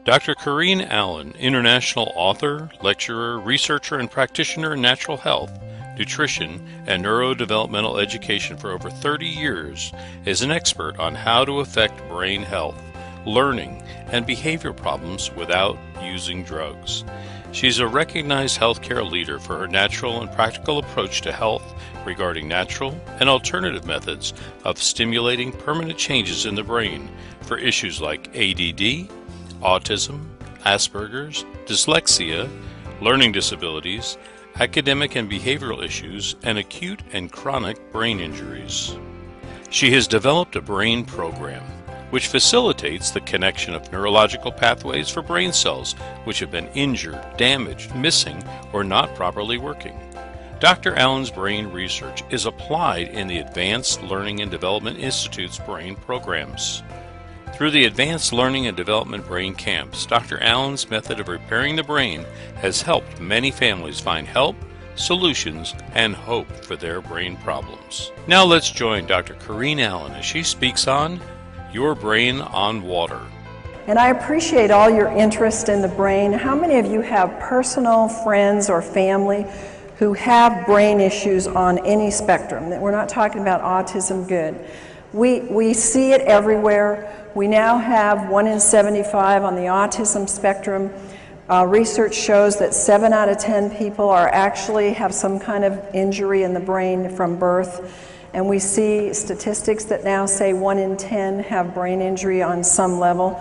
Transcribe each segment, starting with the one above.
Dr. Corrine Allen, international author, lecturer, researcher, and practitioner in natural health, nutrition, and neurodevelopmental education for over 30 years, is an expert on how to affect brain health, learning, and behavior problems without using drugs. She's a recognized healthcare leader for her natural and practical approach to health regarding natural and alternative methods of stimulating permanent changes in the brain for issues like ADD, autism, Asperger's, dyslexia, learning disabilities, academic and behavioral issues, and acute and chronic brain injuries. She has developed a brain program which facilitates the connection of neurological pathways for brain cells which have been injured, damaged, missing, or not properly working. Dr. Allen's brain research is applied in the Advanced Learning and Development Institute's brain programs. Through the Advanced Learning and Development Brain Camps, Dr. Allen's method of repairing the brain has helped many families find help, solutions, and hope for their brain problems. Now let's join Dr. Corrine Allen as she speaks on Your Brain on Water. And I appreciate all your interest in the brain. How many of you have personal friends or family who have brain issues on any spectrum? We're not talking about autism, good. We see it everywhere. We now have 1 in 75 on the autism spectrum. Research shows that 7 out of 10 people actually have some kind of injury in the brain from birth. And we see statistics that now say 1 in 10 have brain injury on some level.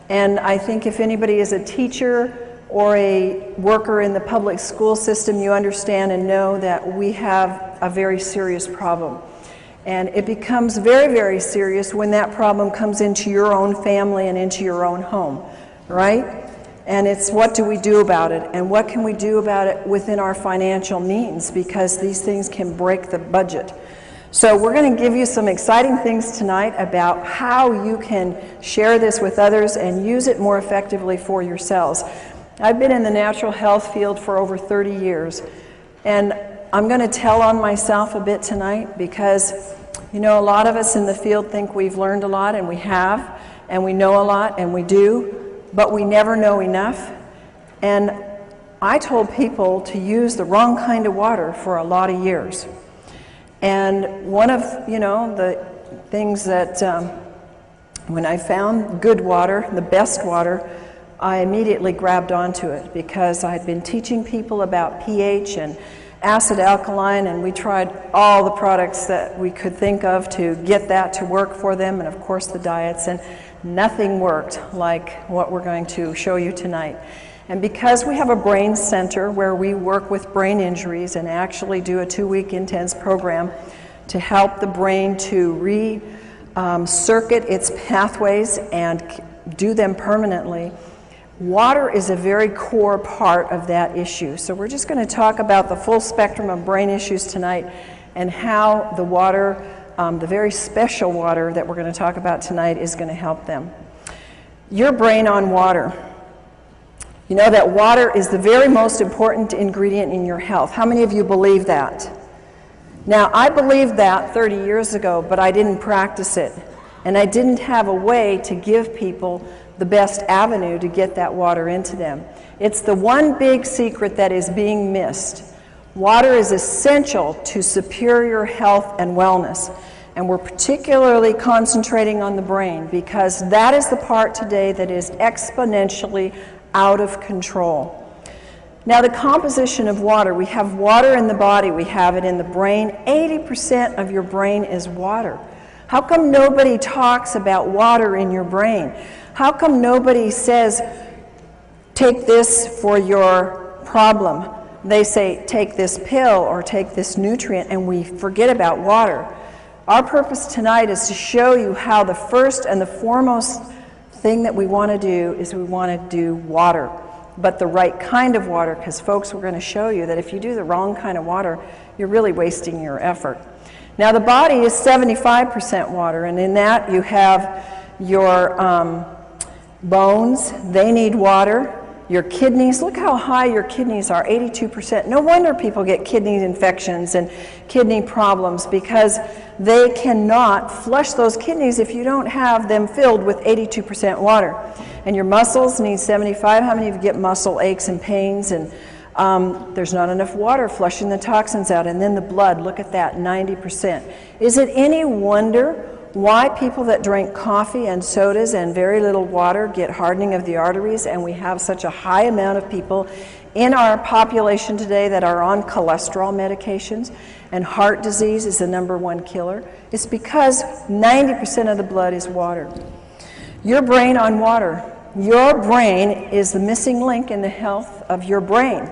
And I think if anybody is a teacher or a worker in the public school system, you understand and know that we have a very serious problem. And it becomes very, very serious when that problem comes into your own family and into your own home, right? And it's what do we do about it? And what can we do about it within our financial means? Because these things can break the budget. So we're going to give you some exciting things tonight about how you can share this with others and use it more effectively for yourselves. I've been in the natural health field for over 30 years, and I'm going to tell on myself a bit tonight because, you know, a lot of us in the field think we've learned a lot, and we have, and we know a lot, and we do, but we never know enough. And I told people to use the wrong kind of water for a lot of years. And one of, the things that when I found good water, the best water, I immediately grabbed onto it because I'd been teaching people about pH and acid alkaline, and we tried all the products that we could think of to get that to work for them, and of course the diets, and nothing worked like what we're going to show you tonight. And because we have a brain center where we work with brain injuries and actually do a 2-week intense program to help the brain to circuit its pathways and do them permanently, water is a very core part of that issue. So we're just going to talk about the full spectrum of brain issues tonight and how the water, the very special water that we're going to talk about tonight, is going to help them. Your brain on water. You know that water is the very most important ingredient in your health. How many of you believe that? Now, I believed that 30 years ago, but I didn't practice it. And I didn't have a way to give people the best avenue to get that water into them. It's the one big secret that is being missed. Water is essential to superior health and wellness. And we're particularly concentrating on the brain because that is the part today that is exponentially out of control. Now, the composition of water, we have water in the body, we have it in the brain. 80% of your brain is water. How come nobody talks about water in your brain? How come nobody says, take this for your problem? They say, take this pill or take this nutrient, and we forget about water. Our purpose tonight is to show you how the first and the foremost thing that we want to do is we want to do water, but the right kind of water, because folks, we're going to show you that if you do the wrong kind of water, you're really wasting your effort. Now, the body is 75% water, and in that you have your bones. They need water. Your kidneys, look how high your kidneys are, 82%. No wonder people get kidney infections and kidney problems, because they cannot flush those kidneys if you don't have them filled with 82% water. And your muscles need 75. How many of you get muscle aches and pains? And there's not enough water flushing the toxins out. And then the blood, look at that, 90%. Is it any wonder why people that drink coffee and sodas and very little water get hardening of the arteries, and we have such a high amount of people in our population today that are on cholesterol medications, and heart disease is the #1 killer? It's because 90% of the blood is water. Your brain on water. Your brain is the missing link in the health of your brain.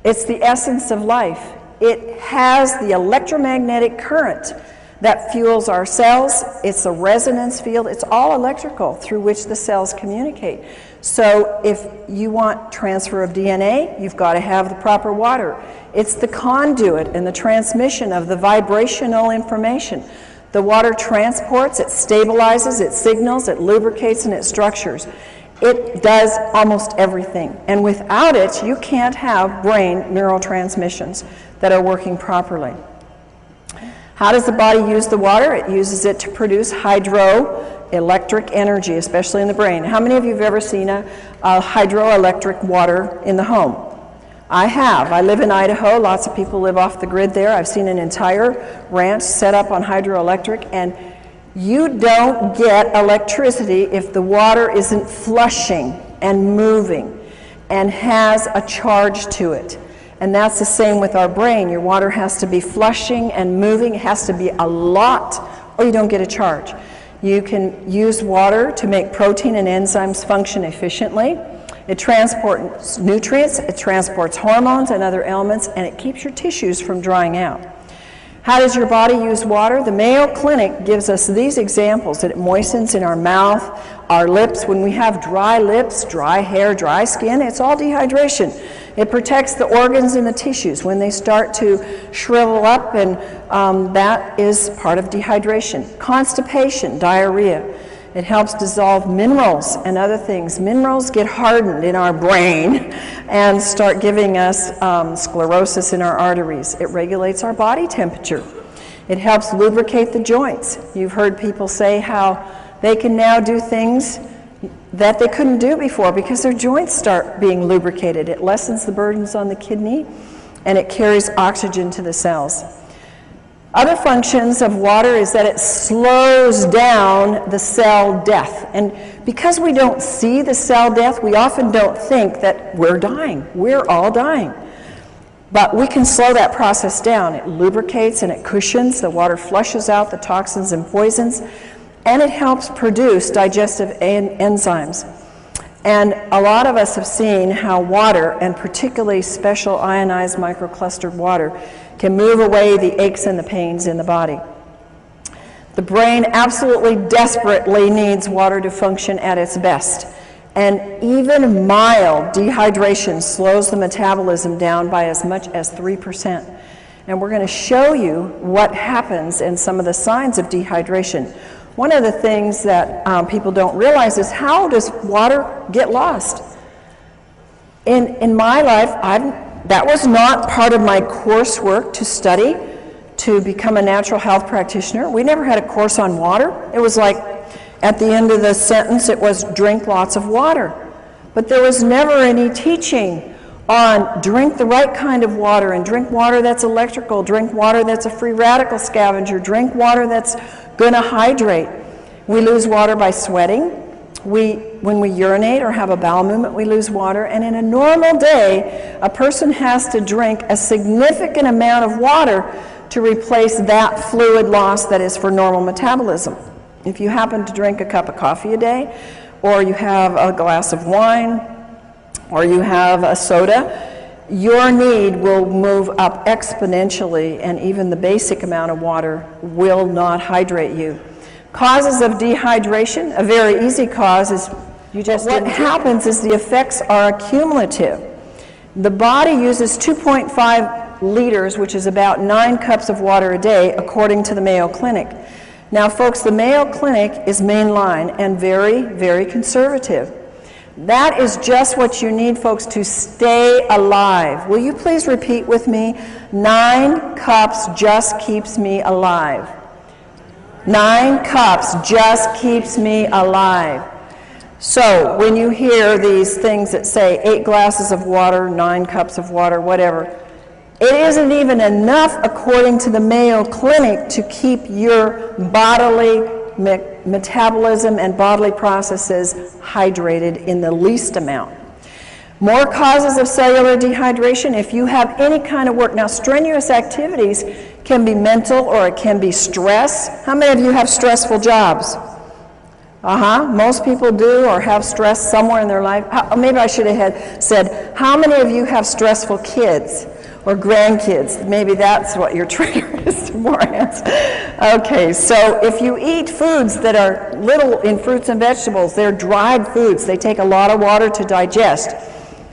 It's the essence of life. It has the electromagnetic current that fuels our cells. It's a resonance field. It's all electrical through which the cells communicate. So if you want transfer of DNA, you've got to have the proper water. It's the conduit and the transmission of the vibrational information. The water transports, it stabilizes, it signals, it lubricates, and it structures. It does almost everything. And without it, you can't have brain neurotransmissions that are working properly. How does the body use the water? It uses it to produce hydroelectric energy, especially in the brain. How many of you have ever seen a hydroelectric water in the home? I have. I live in Idaho. Lots of people live off the grid there. I've seen an entire ranch set up on hydroelectric, and you don't get electricity if the water isn't flushing and moving and has a charge to it. And that's the same with our brain. Your water has to be flushing and moving. It has to be a lot, or you don't get a charge. You can use water to make protein and enzymes function efficiently. It transports nutrients, it transports hormones and other elements, and it keeps your tissues from drying out. How does your body use water? The Mayo Clinic gives us these examples, that it moistens in our mouth, our lips. When we have dry lips, dry hair, dry skin, it's all dehydration. It protects the organs and the tissues when they start to shrivel up, and that is part of dehydration. Constipation, diarrhea. It helps dissolve minerals and other things. Minerals get hardened in our brain and start giving us sclerosis in our arteries. It regulates our body temperature. It helps lubricate the joints. You've heard people say how they can now do things that they couldn't do before because their joints start being lubricated. It lessens the burdens on the kidney, and it carries oxygen to the cells. Other functions of water is that it slows down the cell death. And because we don't see the cell death, we often don't think that we're dying. We're all dying. But we can slow that process down. It lubricates and it cushions. The water flushes out the toxins and poisons, and it helps produce digestive enzymes. And a lot of us have seen how water, and particularly special ionized microclustered water, can move away the aches and the pains in the body. The brain absolutely desperately needs water to function at its best. And even mild dehydration slows the metabolism down by as much as 3%. And we're going to show you what happens and some of the signs of dehydration. One of the things that people don't realize is, how does water get lost? In my life, that was not part of my coursework to study to become a natural health practitioner. We never had a course on water. It was like, at the end of the sentence, it was drink lots of water. But there was never any teaching on drink the right kind of water, and drink water that's electrical, drink water that's a free radical scavenger, drink water that's going to hydrate. We lose water by sweating. When we urinate or have a bowel movement, we lose water. And in a normal day, a person has to drink a significant amount of water to replace that fluid loss that is for normal metabolism. If you happen to drink a cup of coffee a day, or you have a glass of wine, or you have a soda, your need will move up exponentially, and even the basic amount of water will not hydrate you. Causes of dehydration, a very easy cause is what happens is the effects are accumulative. The body uses 2.5 liters, which is about 9 cups of water a day, according to the Mayo Clinic. Now, folks, the Mayo Clinic is mainline and very, very conservative. That is just what you need, folks, to stay alive. Will you please repeat with me? 9 cups just keeps me alive. 9 cups just keeps me alive. So when you hear these things that say 8 glasses of water, 9 cups of water, whatever, it isn't even enough, according to the Mayo Clinic, to keep your bodily metabolism and bodily processes hydrated in the least amount. More causes of cellular dehydration if you have any kind of work. Now, strenuous activities can be mental or it can be stress. How many of you have stressful jobs? Most people do or have stress somewhere in their life. Maybe I should have said, how many of you have stressful kids or grandkids? Maybe that's what your trigger is to more hands. Okay, so if you eat foods that are little in fruits and vegetables, they're dried foods. They take a lot of water to digest.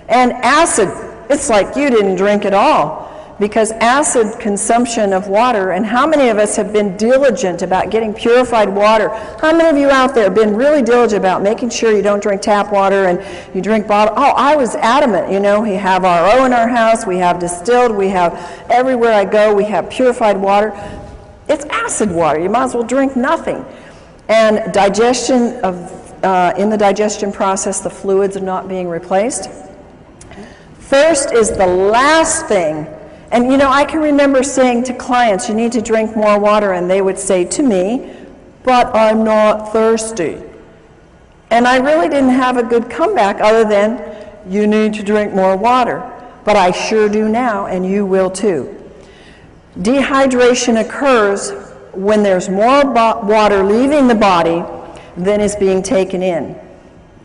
And acid, it's like you didn't drink at all, because acid consumption of water, and how many of us have been diligent about getting purified water? How many of you out there have been really diligent about making sure you don't drink tap water and you drink bottled? Oh, I was adamant, you know, we have RO in our house, we have distilled, we have everywhere I go, we have purified water. It's acid water, you might as well drink nothing. And digestion of, in the digestion process, the fluids are not being replaced. Thirst is the last thing. And you know, I can remember saying to clients, you need to drink more water, and they would say to me, but I'm not thirsty. And I really didn't have a good comeback other than, you need to drink more water. But I sure do now, and you will too. Dehydration occurs when there's more water leaving the body than is being taken in.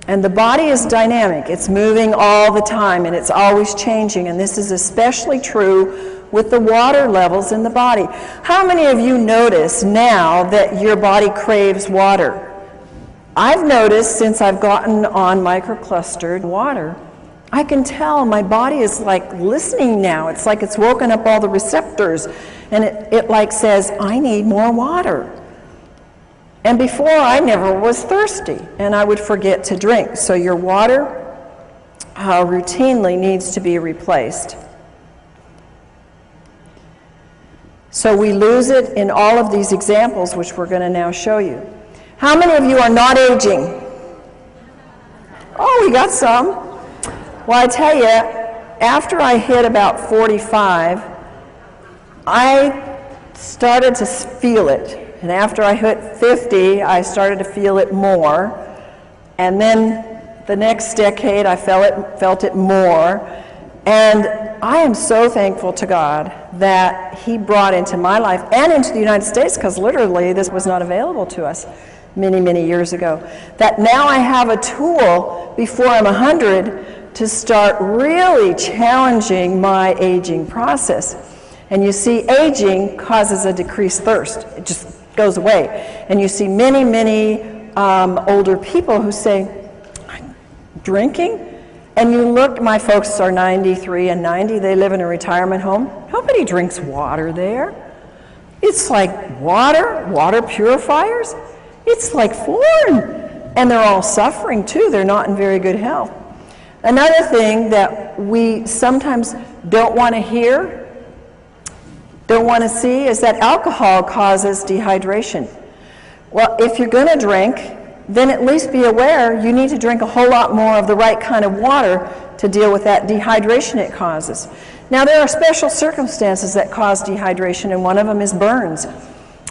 And the body is dynamic. It's moving all the time, and it's always changing. And this is especially true with the water levels in the body. How many of you notice now that your body craves water? I've noticed since I've gotten on micro-clustered water, I can tell my body is like listening now. It's like it's woken up all the receptors, and it like says, I need more water. And before, I never was thirsty, and I would forget to drink. So your water routinely needs to be replaced. So we lose it in all of these examples, which we're going to now show you. How many of you are not aging? Oh, we got some. Well, I tell you, after I hit about 45, I started to feel it. And after I hit 50, I started to feel it more. And then the next decade, I felt it more. And I am so thankful to God that He brought into my life and into the United States, because literally this was not available to us many, many years ago, that now I have a tool before I'm 100 to start really challenging my aging process. And you see, aging causes a decreased thirst. It just goes away. And you see many, many older people who say, I'm drinking? And you look, my folks are 93 and 90, they live in a retirement home. Nobody drinks water there. It's like water purifiers. It's like foreign. And they're all suffering too. They're not in very good health. Another thing that we sometimes don't want to hear, don't want to see, is that alcohol causes dehydration. Well, if you're going to drink, then at least be aware you need to drink a whole lot more of the right kind of water to deal with that dehydration it causes. Now, there are special circumstances that cause dehydration, and one of them is burns.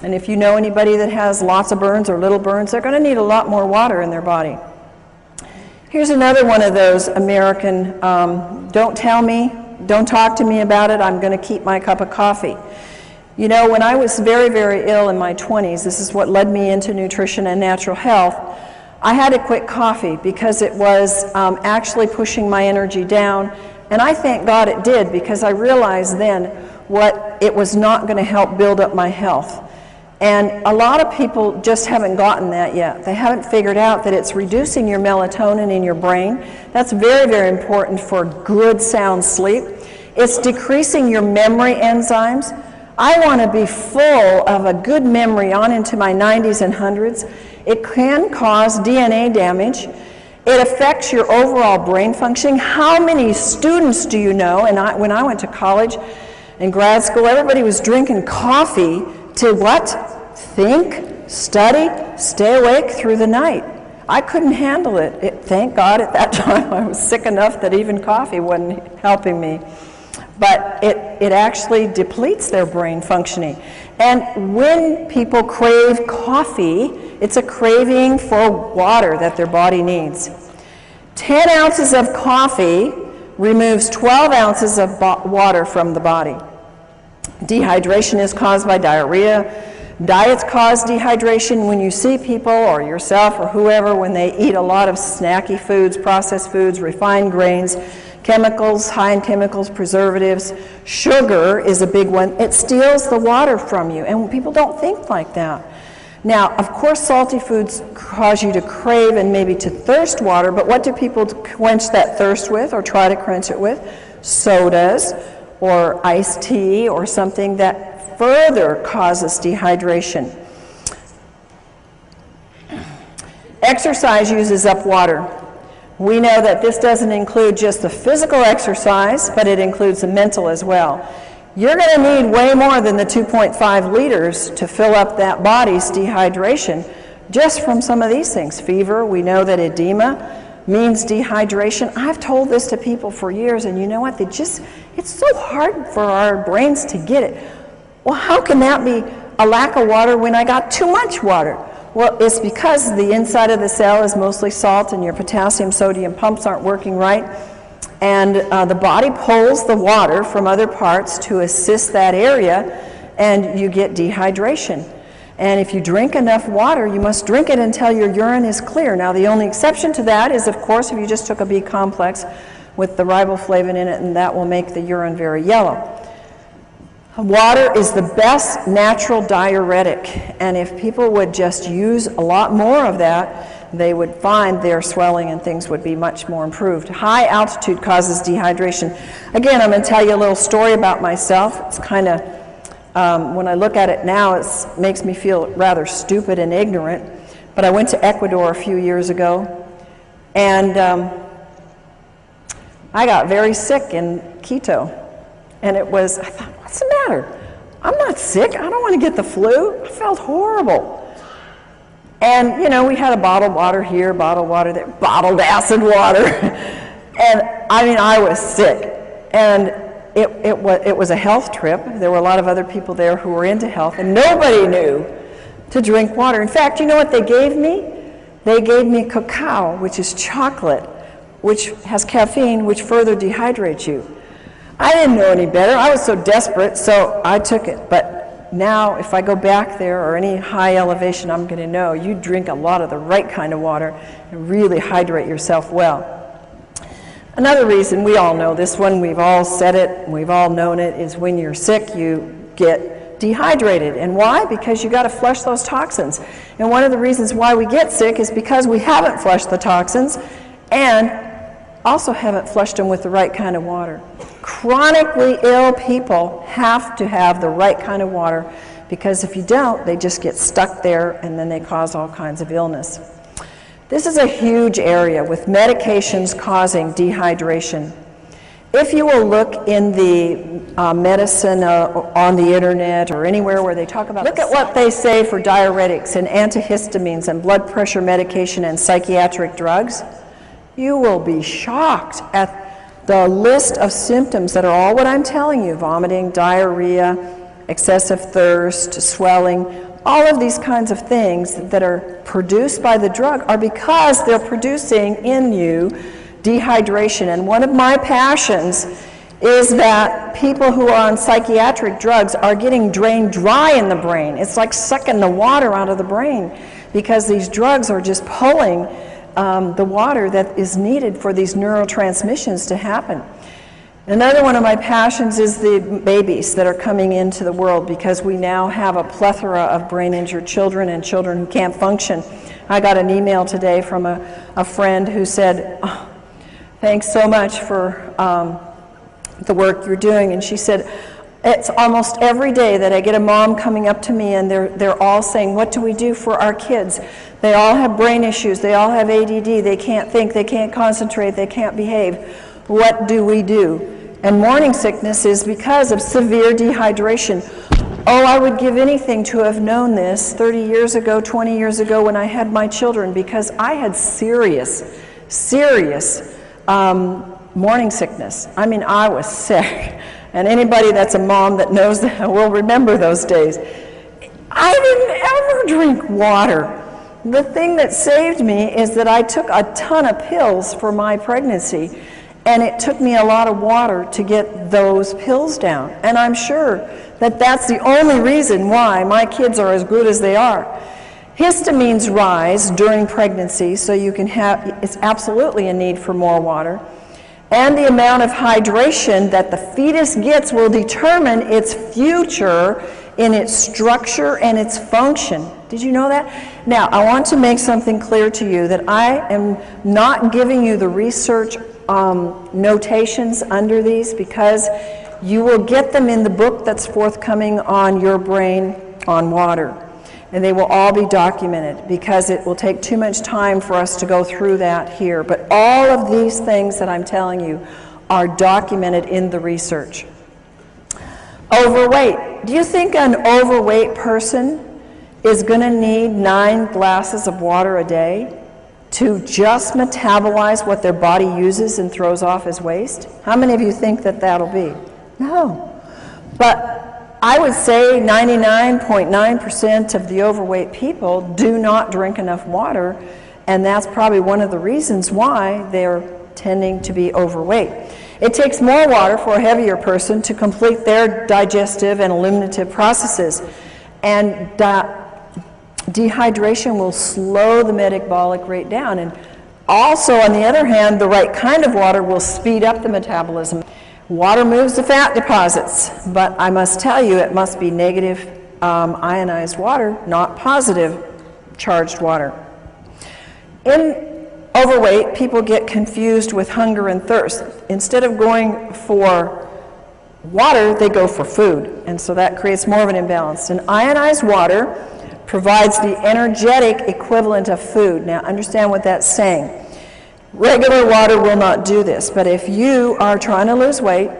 And if you know anybody that has lots of burns or little burns, they're going to need a lot more water in their body. Here's another one of those American, don't tell me, don't talk to me about it, I'm going to keep my cup of coffee. You know, when I was very, very ill in my 20s, this is what led me into nutrition and natural health, I had to quit coffee because it was actually pushing my energy down. And I thank God it did, because I realized then what it was not going to help build up my health. And a lot of people just haven't gotten that yet. They haven't figured out that it's reducing your melatonin in your brain. That's very, very important for good, sound sleep. It's decreasing your memory enzymes. I want to be full of a good memory on into my 90s and 100s. It can cause DNA damage. It affects your overall brain functioning. How many students do you know? And when I went to college and grad school, everybody was drinking coffee to what? Think, study, stay awake through the night. I couldn't handle it. Thank God at that time I was sick enough that even coffee wasn't helping me. But it actually depletes their brain functioning. And when people crave coffee, it's a craving for water that their body needs. 10 ounces of coffee removes 12 ounces of water from the body. Dehydration is caused by diarrhea. Diets cause dehydration. When you see people or yourself or whoever, when they eat a lot of snacky foods, processed foods, refined grains, chemicals, high in chemicals, preservatives, sugar is a big one. It steals the water from you, and people don't think like that. Now, of course, salty foods cause you to crave and maybe to thirst water, but what do people quench that thirst with or try to quench it with? Sodas or iced tea or something that further causes dehydration. Exercise uses up water. We know that this doesn't include just the physical exercise, but it includes the mental as well. You're going to need way more than the 2.5 liters to fill up that body's dehydration just from some of these things. Fever, we know that edema means dehydration. I've told this to people for years, and you know what? It's so hard for our brains to get it. Well, how can that be a lack of water when I got too much water? Well, it's because the inside of the cell is mostly salt and your potassium sodium pumps aren't working right. And the body pulls the water from other parts to assist that area, and you get dehydration. And if you drink enough water, you must drink it until your urine is clear. Now, the only exception to that is, of course, if you just took a B complex with the riboflavin in it, and that will make the urine very yellow. Water is the best natural diuretic, and if people would just use a lot more of that, they would find their swelling and things would be much more improved. High altitude causes dehydration. Again, I'm going to tell you a little story about myself. It's kind of, when I look at it now, it makes me feel rather stupid and ignorant, but I went to Ecuador a few years ago, and I got very sick in Quito. And I thought, what's the matter? I'm not sick. I don't want to get the flu. I felt horrible. And, you know, we had a bottled water here, bottled water there, bottled acid water. And, I mean, I was sick. And it was a health trip. There were a lot of other people there who were into health, and nobody knew to drink water. In fact, you know what they gave me? They gave me cacao, which is chocolate, which has caffeine, which further dehydrates you. I didn't know any better. I was so desperate, so I took it. But now, if I go back there or any high elevation, I'm going to know you drink a lot of the right kind of water and really hydrate yourself well. Another reason, we all know this one, we've all said it, we've all known it, is when you're sick, you get dehydrated. And why? Because you got to flush those toxins. And one of the reasons why we get sick is because we haven't flushed the toxins and also haven't flushed them with the right kind of water. Chronically ill people have to have the right kind of water, because if you don't, they just get stuck there and then they cause all kinds of illness. This is a huge area with medications causing dehydration. If you will look in the medicine on the internet or anywhere where they talk about, look at what they say for diuretics and antihistamines and blood pressure medication and psychiatric drugs, you will be shocked at the list of symptoms that are all what I'm telling you: vomiting, diarrhea, excessive thirst, swelling. All of these kinds of things that are produced by the drug are because they're producing in you dehydration. And one of my passions is that people who are on psychiatric drugs are getting drained dry in the brain. It's like sucking the water out of the brain, because these drugs are just pulling the water that is needed for these neurotransmissions to happen. Another one of my passions is the babies that are coming into the world, because we now have a plethora of brain-injured children and children who can't function. I got an email today from a friend who said, oh, thanks so much for the work you're doing. And she said, It's almost every day that I get a mom coming up to me and they're all saying, what do we do for our kids? They all have brain issues, they all have ADD, they can't think, they can't concentrate, they can't behave. What do we do? And morning sickness is because of severe dehydration. Oh, I would give anything to have known this 30 years ago, 20 years ago when I had my children, because I had serious morning sickness. I mean, I was sick. And anybody that's a mom that knows that will remember those days. I didn't ever drink water. The thing that saved me is that I took a ton of pills for my pregnancy, and it took me a lot of water to get those pills down. And I'm sure that that's the only reason why my kids are as good as they are. Histamines rise during pregnancy, so you can have, it's absolutely a need for more water. And the amount of hydration that the fetus gets will determine its future in its structure and its function. Did you know that? Now, I want to make something clear to you that I am not giving you the research notations under these, because you will get them in the book that's forthcoming on Your Brain on Water. And they will all be documented, because it will take too much time for us to go through that here. But all of these things that I'm telling you are documented in the research. Overweight. Do you think an overweight person is going to need 9 glasses of water a day to just metabolize what their body uses and throws off as waste? How many of you think that that'll be? No. But I would say 99.9% of the overweight people do not drink enough water, and that's probably one of the reasons why they're tending to be overweight. It takes more water for a heavier person to complete their digestive and eliminative processes, and dehydration will slow the metabolic rate down. And also, on the other hand, the right kind of water will speed up the metabolism. Water moves the fat deposits, but I must tell you it must be negative ionized water, not positive charged water. In overweight, people get confused with hunger and thirst. Instead of going for water, they go for food, and so that creates more of an imbalance. And ionized water provides the energetic equivalent of food. Now, understand what that's saying. Regular water will not do this, but if you are trying to lose weight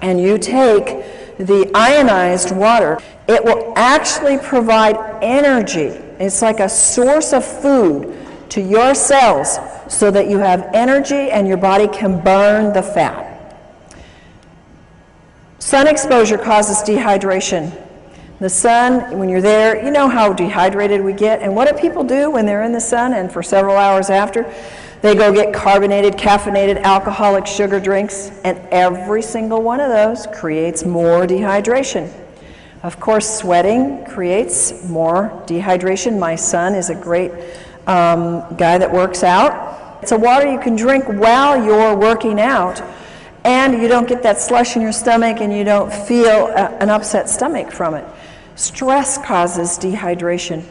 and you take the ionized water, it will actually provide energy. It's like a source of food to your cells so that you have energy and your body can burn the fat. Sun exposure causes dehydration. The sun, when you're there, you know how dehydrated we get, and what do people do when they're in the sun and for several hours after? They go get carbonated, caffeinated, alcoholic sugar drinks, and every single one of those creates more dehydration. Of course, sweating creates more dehydration. My son is a great guy that works out. It's a water you can drink while you're working out, and you don't get that slush in your stomach, and you don't feel an upset stomach from it. Stress causes dehydration.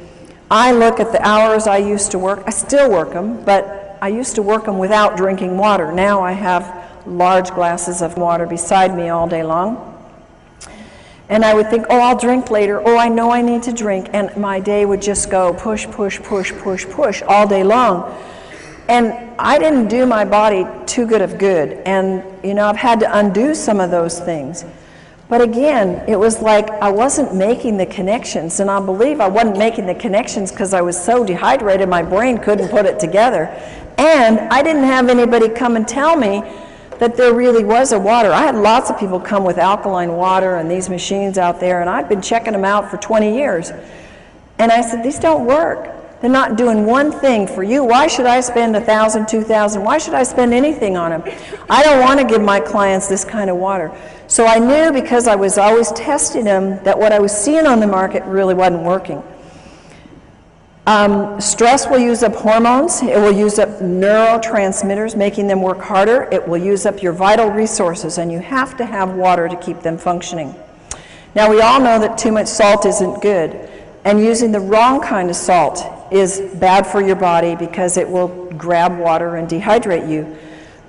I look at the hours I used to work. I still work them, but I used to work them without drinking water. Now I have large glasses of water beside me all day long. And I would think, oh, I'll drink later. Oh, I know I need to drink. And my day would just go push, push, push, push, push all day long. And I didn't do my body too good of good. And, you know, I've had to undo some of those things. But again, it was like I wasn't making the connections, and I believe I wasn't making the connections because I was so dehydrated my brain couldn't put it together. And I didn't have anybody come and tell me that there really was a water. I had lots of people come with alkaline water and these machines out there, and I'd been checking them out for 20 years. And I said, these don't work. They're not doing one thing for you. Why should I spend $1,000, $2,000? Why should I spend anything on them? I don't want to give my clients this kind of water. So I knew, because I was always testing them, that what I was seeing on the market really wasn't working. Stress will use up hormones. It will use up neurotransmitters, making them work harder. It will use up your vital resources, and you have to have water to keep them functioning. Now, we all know that too much salt isn't good, and using the wrong kind of salt is bad for your body because it will grab water and dehydrate you.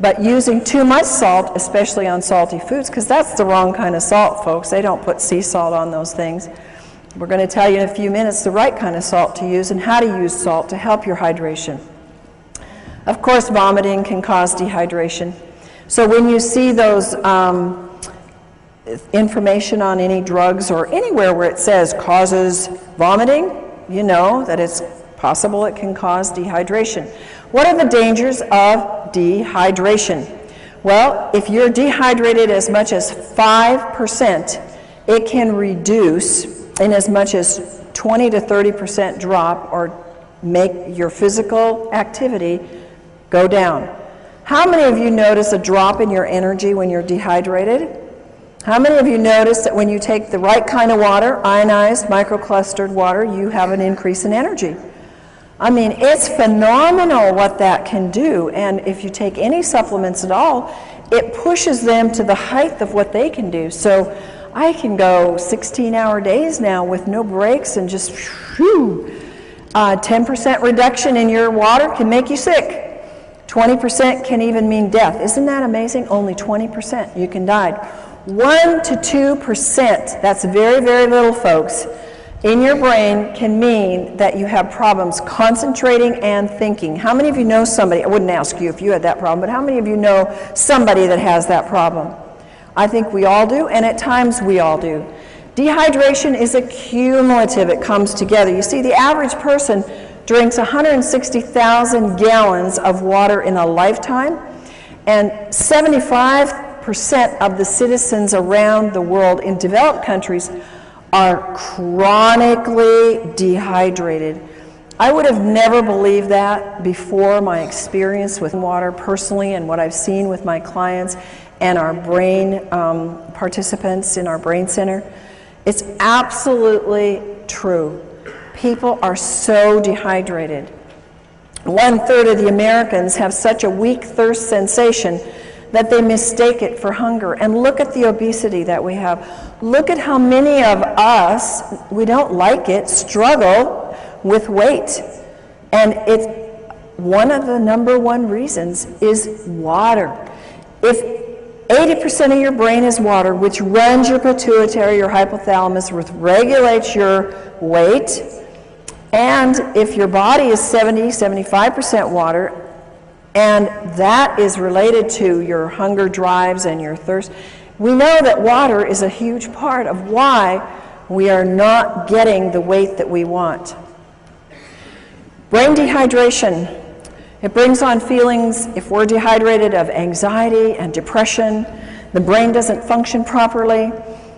But using too much salt, especially on salty foods, because that's the wrong kind of salt, folks. They don't put sea salt on those things. We're going to tell you in a few minutes the right kind of salt to use and how to use salt to help your hydration. Of course, vomiting can cause dehydration. So when you see those information on any drugs or anywhere where it says causes vomiting, you know that it's possible it can cause dehydration. What are the dangers of dehydration? Well, if you're dehydrated as much as 5%, it can reduce in as much as 20 to 30% drop or make your physical activity go down. How many of you notice a drop in your energy when you're dehydrated? How many of you notice that when you take the right kind of water, ionized, microclustered water, you have an increase in energy? I mean, it's phenomenal what that can do, and if you take any supplements at all, it pushes them to the height of what they can do. So I can go 16-hour days now with no breaks and just, 10% reduction in your water can make you sick. 20% can even mean death. Isn't that amazing? Only 20% you can die. 1 to 2%, that's very, very little, folks, in your brain can mean that you have problems concentrating and thinking. How many of you know somebody, I wouldn't ask you if you had that problem, but how many of you know somebody that has that problem? I think we all do, and at times we all do. Dehydration is a cumulative, it comes together. You see, the average person drinks 160,000 gallons of water in a lifetime, and 75% of the citizens around the world in developed countries are chronically dehydrated. I would have never believed that before my experience with water personally and what I've seen with my clients and our brain participants in our brain center. It's absolutely true. People are so dehydrated. 1/3 of the Americans have such a weak thirst sensation that they mistake it for hunger. And look at the obesity that we have. Look at how many of us, we don't like it, struggle with weight. And it's one of the #1 reasons is water. If 80% of your brain is water, which runs your pituitary, your hypothalamus, which regulates your weight, and if your body is 70-75% water, and that is related to your hunger drives and your thirst, we know that water is a huge part of why we are not getting the weight that we want. Brain dehydration. It brings on feelings, if we're dehydrated, of anxiety and depression. The brain doesn't function properly.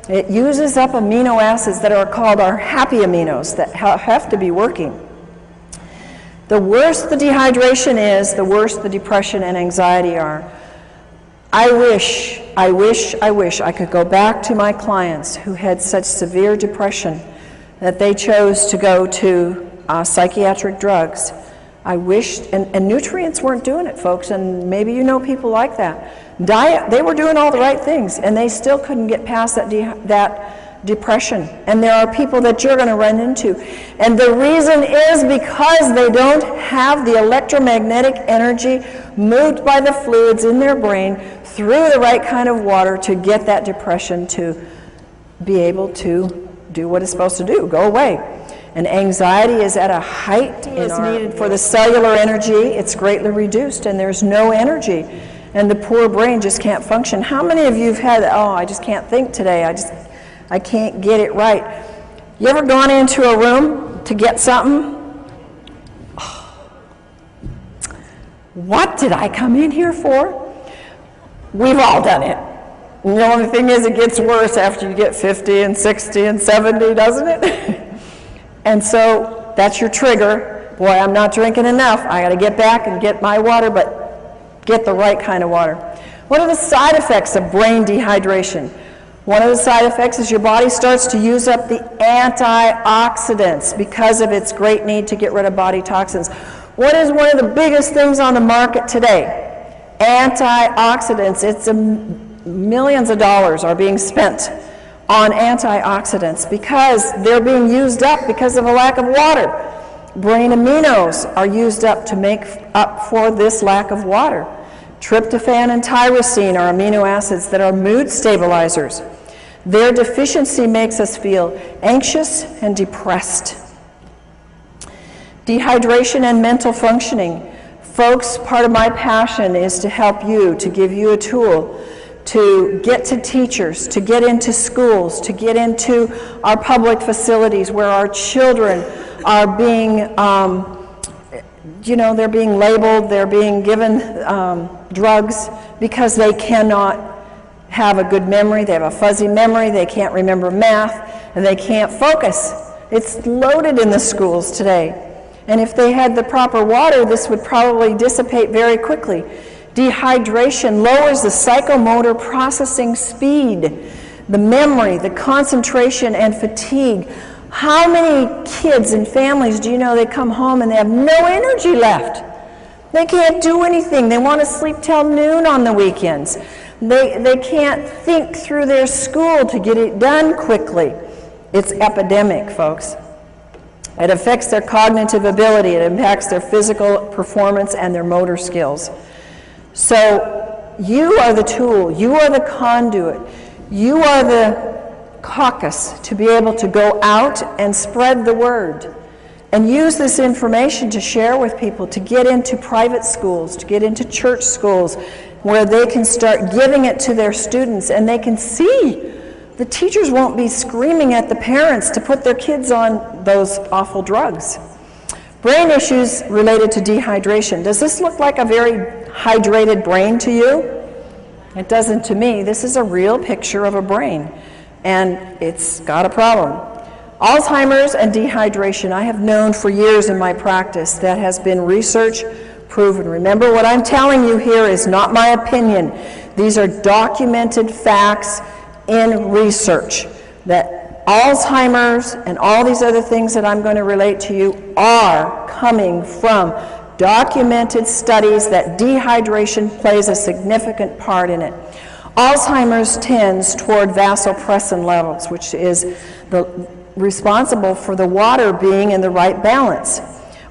It uses up amino acids that are called our happy aminos that have to be working. The worse the dehydration is, the worse the depression and anxiety are. I wish I could go back to my clients who had such severe depression that they chose to go to psychiatric drugs. I wish, and nutrients weren't doing it, folks, and maybe you know people like that. Diet, they were doing all the right things, and they still couldn't get past that depression. And there are people that you're going to run into. And the reason is because they don't have the electromagnetic energy moved by the fluids in their brain through the right kind of water to get that depression to be able to do what it's supposed to do, go away. And anxiety is at a height is needed for the cellular energy. It's greatly reduced, and there's no energy. And the poor brain just can't function. How many of you have had, oh, I just can't think today. I can't get it right. You ever gone into a room to get something? Oh, what did I come in here for? We've all done it. And the only thing is it gets worse after you get 50 and 60 and 70, doesn't it? And so that's your trigger. Boy, I'm not drinking enough. I got to get back and get my water, but get the right kind of water. What are the side effects of brain dehydration? One of the side effects is your body starts to use up the antioxidants because of its great need to get rid of body toxins. What is one of the biggest things on the market today? Antioxidants. It's millions of dollars are being spent on antioxidants because they're being used up because of a lack of water. Brain aminos are used up to make up for this lack of water. Tryptophan and tyrosine are amino acids that are mood stabilizers. Their deficiency makes us feel anxious and depressed. Dehydration and mental functioning. Folks, part of my passion is to help you, to give you a tool to get to teachers, to get into schools, to get into our public facilities where our children are being, they're being labeled, they're being given drugs because they cannot have a good memory, they have a fuzzy memory, they can't remember math, and they can't focus. It's loaded in the schools today. And if they had the proper water, this would probably dissipate very quickly. Dehydration lowers the psychomotor processing speed, the memory, the concentration, and fatigue. How many kids and families do you know they come home and they have no energy left? They can't do anything. They want to sleep till noon on the weekends. They can't think through their school to get it done quickly. It's epidemic, folks. It affects their cognitive ability. It impacts their physical performance and their motor skills. So you are the tool. You are the conduit. You are the caucus to be able to go out and spread the word and use this information to share with people, to get into private schools, to get into church schools where they can start giving it to their students and they can see. The teachers won't be screaming at the parents to put their kids on those awful drugs. Brain issues related to dehydration. Does this look like a very hydrated brain to you? It doesn't to me. This is a real picture of a brain, and it's got a problem. Alzheimer's and dehydration, I have known for years in my practice. That has been research proven. Remember, what I'm telling you here is not my opinion. These are documented facts in research that Alzheimer's and all these other things that I'm going to relate to you are coming from documented studies that dehydration plays a significant part in it. Alzheimer's tends toward vasopressin levels, which is responsible for the water being in the right balance.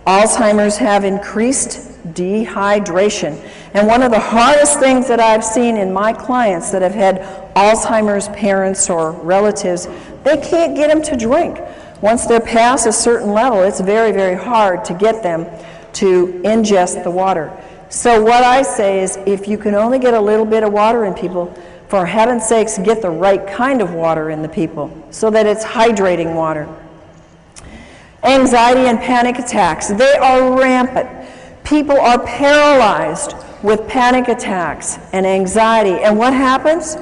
Alzheimer's have increased dehydration. And one of the hardest things that I've seen in my clients that have had Alzheimer's parents or relatives, they can't get them to drink. Once they're past a certain level, it's very, very hard to get them to ingest the water. So what I say is, if you can only get a little bit of water in people, for heaven's sakes, get the right kind of water in the people so that it's hydrating water. Anxiety and panic attacks, they are rampant. People are paralyzed with panic attacks and anxiety. And what happens?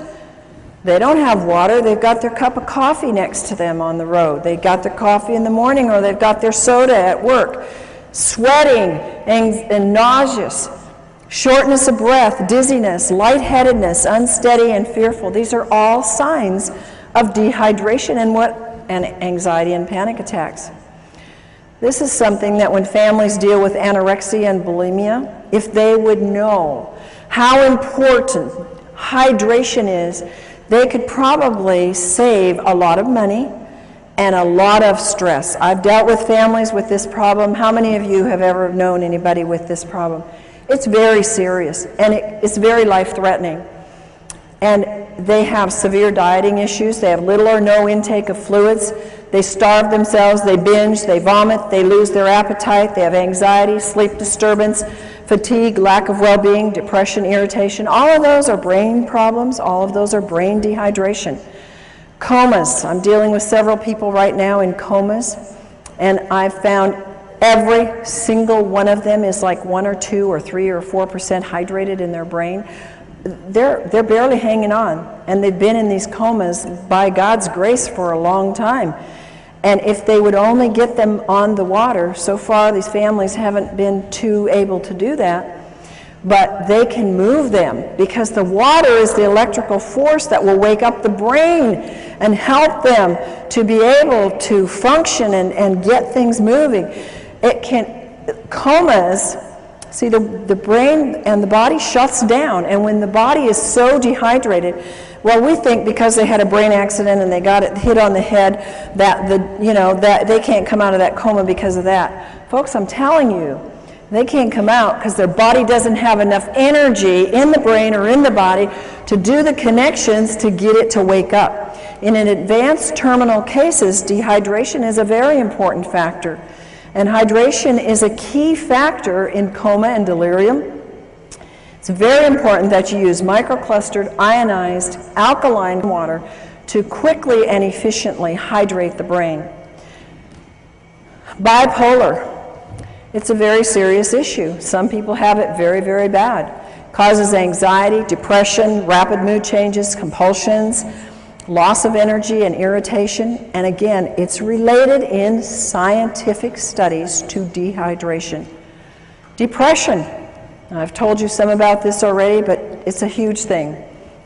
They don't have water. They've got their cup of coffee next to them on the road. They got their coffee in the morning, or they've got their soda at work. Sweating and nauseous, shortness of breath, dizziness, lightheadedness, unsteady and fearful. These are all signs of dehydration and anxiety and panic attacks. This is something that when families deal with anorexia and bulimia, if they would know how important hydration is, they could probably save a lot of money and a lot of stress. I've dealt with families with this problem. How many of you have ever known anybody with this problem? It's very serious, and it's very life-threatening. And they have severe dieting issues. They have little or no intake of fluids. They starve themselves, they binge, they vomit, they lose their appetite, they have anxiety, sleep disturbance, fatigue, lack of well-being, depression, irritation. All of those are brain problems. All of those are brain dehydration. Comas. I'm dealing with several people right now in comas, and I've found every single one of them is like 1 or 2 or 3 or 4% hydrated in their brain. They're barely hanging on, and they've been in these comas by God's grace for a long time. And if they would only get them on the water, so far these families haven't been too able to do that, but they can move them because the water is the electrical force that will wake up the brain and help them to be able to function and get things moving. Comas, see, the brain and the body shuts down, and when the body is so dehydrated, well, we think because they had a brain accident and they got it hit on the head that that they can't come out of that coma because of that. Folks, I'm telling you, They can't come out because their body doesn't have enough energy in the brain or in the body to do the connections to get it to wake up. In an advanced terminal cases, dehydration is a very important factor. And hydration is a key factor in coma and delirium. It's very important that you use microclustered, ionized, alkaline water to quickly and efficiently hydrate the brain. Bipolar. It's a very serious issue. Some people have it very, very bad. Causes anxiety, depression, rapid mood changes, compulsions, loss of energy and irritation. And again, it's related in scientific studies to dehydration. Depression. I've told you some about this already, but it's a huge thing.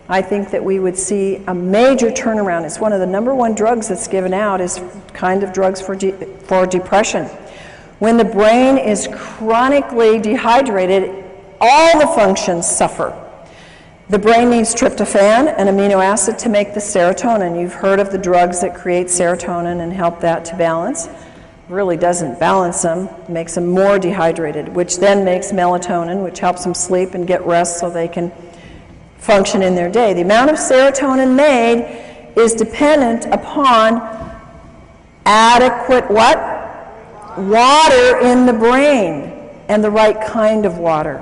I think that we would see a major turnaround. It's one of the #1 drugs that's given out is kind of drugs for depression. When the brain is chronically dehydrated, all the functions suffer. The brain needs tryptophan, an amino acid, to make the serotonin. You've heard of the drugs that create serotonin and help that to balance. Really doesn't balance them, makes them more dehydrated, which then makes melatonin, which helps them sleep and get rest so they can function in their day. The amount of serotonin made is dependent upon adequate what? Water in the brain, and the right kind of water.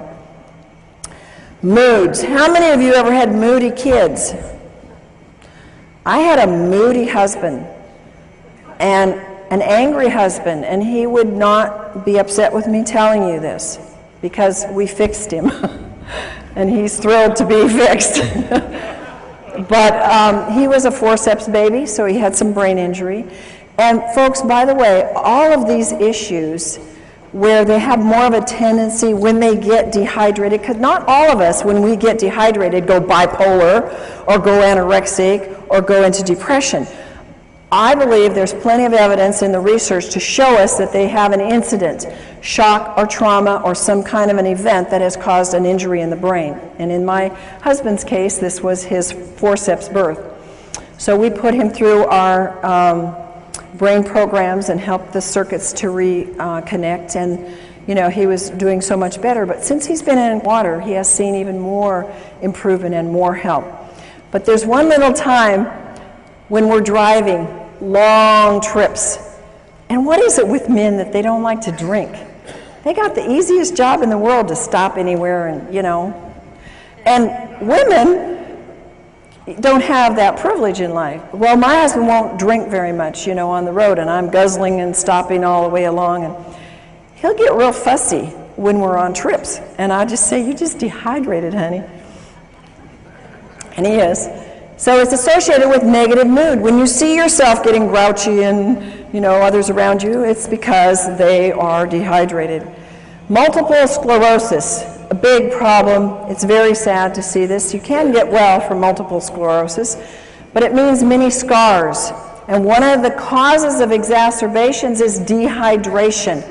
Moods. How many of you ever had moody kids? I had a moody husband and an angry husband, and he would not be upset with me telling you this because we fixed him and he's thrilled to be fixed. But he was a forceps baby, so he had some brain injury. And folks, by the way, all of these issues where they have more of a tendency when they get dehydrated, because not all of us, when we get dehydrated, go bipolar or go anorexic or go into depression. I believe there's plenty of evidence in the research to show us that they have an incident, shock or trauma or some kind of an event that has caused an injury in the brain. And in my husband's case, this was his forceps birth. So we put him through our brain programs and helped the circuits to reconnect, and you know, he was doing so much better. But since he's been in water, he has seen even more improvement and more help. But there's one little time when we're driving long trips, and what is it with men that they don't like to drink? They got the easiest job in the world to stop anywhere, and you know, and women don't have that privilege in life. Well, my husband won't drink very much, you know, on the road, and I'm guzzling and stopping all the way along, and he'll get real fussy when we're on trips, and I just say, "You just dehydrated, honey." And he is. So it's associated with negative mood. When you see yourself getting grouchy and, you know, others around you, it's because they are dehydrated. Multiple sclerosis. A big problem. It's very sad to see this. You can get well from multiple sclerosis, but it means many scars. And one of the causes of exacerbations is dehydration.